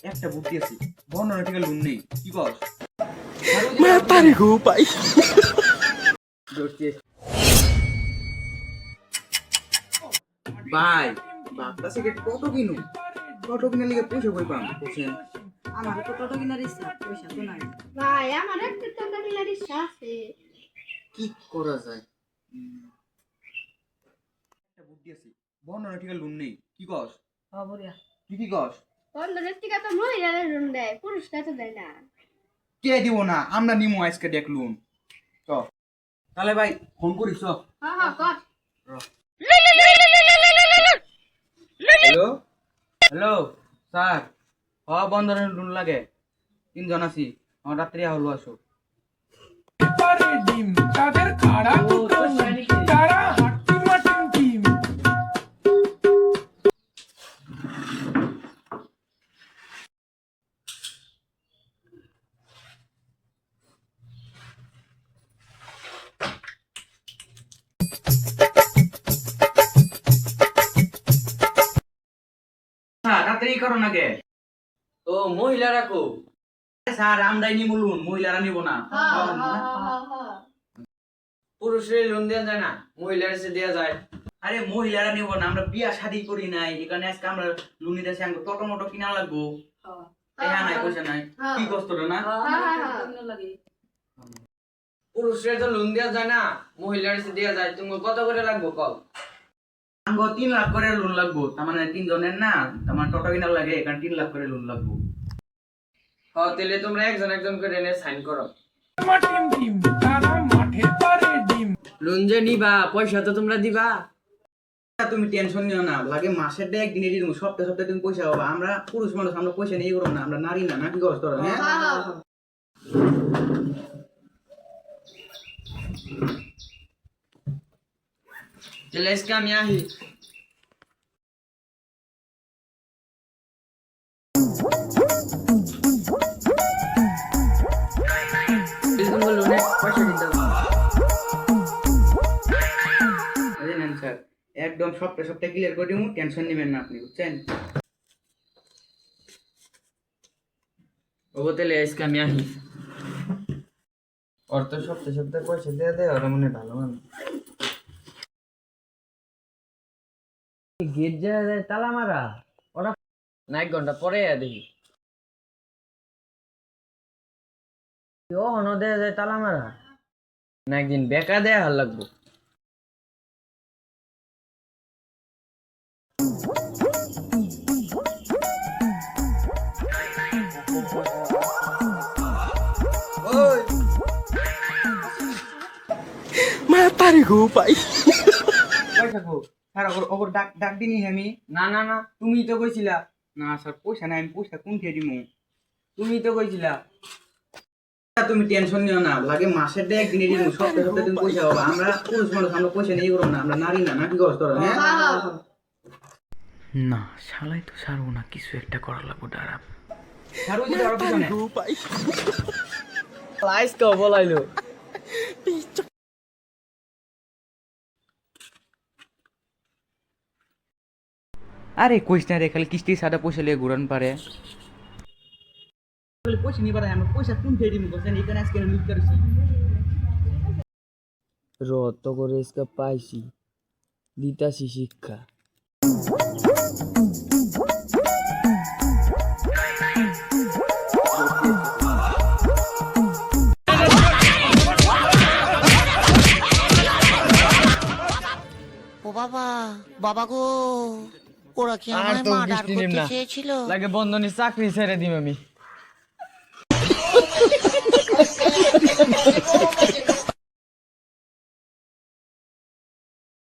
একটা বুদ্ধি আছে, বর্ণনা থেকে লোন নেই, কি কস? Matarik ko pa. ভাই বাপটা সিগারেট কত কিনু, কত কিনে লিগে পয়সা কই পাম বুঝছেন? আমার তো টোটো কিনার ইচ্ছা, পয়সা তো নাই। ভাই আমার একটা টোটো কিনার ইচ্ছা আছে। কি করা যায়? একটা বুদ্ধি আছে, বর্ণনা থেকে লোন নেই, কি কস? বড়িয়া। তুই কি কস? বন্ধনের টিকা তো মহিলাদের লোন দেয়, পুরুষরা তো দেয় না। কে দিব না, আমরা নিমু আজকে দেখ লোন। তো তাহলে ভাই ফোন করিস। হ্যাঁ হ্যাঁ কর। হ্যালো হ্যালো স্যার, বন্ধনের লোন লাগে, 3 জন আছি, আমার রাত্রি হলো আসো। ডিম তাদের খাড়া দুটো তারা হাট্টি মাটিন টিম। স্যার রাত্রি করো না কে? ও মহিলারা কো? স্যার আমরাই নিবো লোন, মহিলারা নিব না। হ্যাঁ হ্যাঁ হ্যাঁ হ্যাঁ। পুরুষের লোন দেওয়া যায় না, মহিলার সে দেওয়া যায়। আরে মহিলারা নিব না, আমরা বিয়া শাদী করি নাই, এখানে আজকে আমরা লোন নিতে আসি, আমাকে টোটো মোটো কিনা লাগবো, টাকা নাই পয়সা নাই, কি কষ্ট রে না? পুরুষের তো লোন দেওয়া যায় না, মহিলার সে দেওয়া যায়। তুমি কত করে লাগবো কল? আমাকে 3 লাখ করে লোন লাগবো, তার মানে 3 জনের না, তার মানে টোটো কিনা লাগে, এখানে 3 লাখ করে লোন লাগবো। তাহলে তোমরা একজন একজন করে এনে সাইন করো। মাটিন টিম তারা মাঠে পারে ডিম। লোন যে নিবা, পয়সা তো তোমরা দিবা। তুমি টেনশন নিও না, লাগে মাসের ডে একদিন দিয়ে দিব, সপ্তাহে সপ্তাহে তুমি পয়সা পাবা। আমরা পুরুষ মানুষ, আমরা পয়সা নিয়ে করবো না, আমরা নারী না, নাকি কষ্ট তোরা? হ্যাঁ হ্যাঁ হ্যাঁ। তাহলে আজকে আমি আহি। লোনের পয়সা দিতে হবে। এই নেন স্যার, একদম সপ্তাহে সপ্তাহে ক্লিয়ার করে দিব, টেনশন নেবেন না আপনি, বুঝছেন? ও তাহলে আজকে আমি আহি। ওর তো সপ্তাহে সপ্তাহে পয়সা দিয়ে দেয়, ওরা মনে হয় ভালো মানুষ। গেট যায় তালা মারা, ওরা না 1 ঘন্টা পরে দেখি ও হনো দেয়া যায় তালা মারা, না একদিন বেকা দেয়া হাল লাগবো। Matarik ko pa. পয়সা কো স্যার, ওর ডাক ডাক দিনি আমি। না না না, তুমি তো কইছিলা। না স্যার পয়সা নাই, আমি পয়সা কোন খেয়ে দিব? তুমি তো কইছিলা। তুমি টেনশন নিও না, লাগে মাসের ডে একদিন দিয়ে দিব, সপ্তাহে সপ্তাহে তুমি পয়সা পাবা। আমরা পুরুষ মানুষ, আমরা পয়সা নিয়ে করবো না, আমরা নারী না, নাকি কষ্ট তোরা? হ্যাঁ না শালাই তো সারবো না, কিছু একটা করা লাগবো দাঁড়া। স্যার ওই যে আরো পিছনে। Matarik ko pa. লাইস কো বলাইলো। আরে কইস না রে, খালি কিস্তি সাদা পয়সা লিয়ে ঘুরান পারে। পয়সা নিবার আমরা পয়সা কোন খেয়ে দিব, বুঝছেন? এখানে আজকে লুট করেছি। রত করে ইসকা পাইছি, দিতাছি শিক্ষা। ও বাবা, বাবা গো, ওরা কি আর আমায় তো মার্ডার বৃষ্টি নিম করতে না। চেয়েছিল? লাগে বন্ধনী চাকরি ছেড়ে দিম আমি।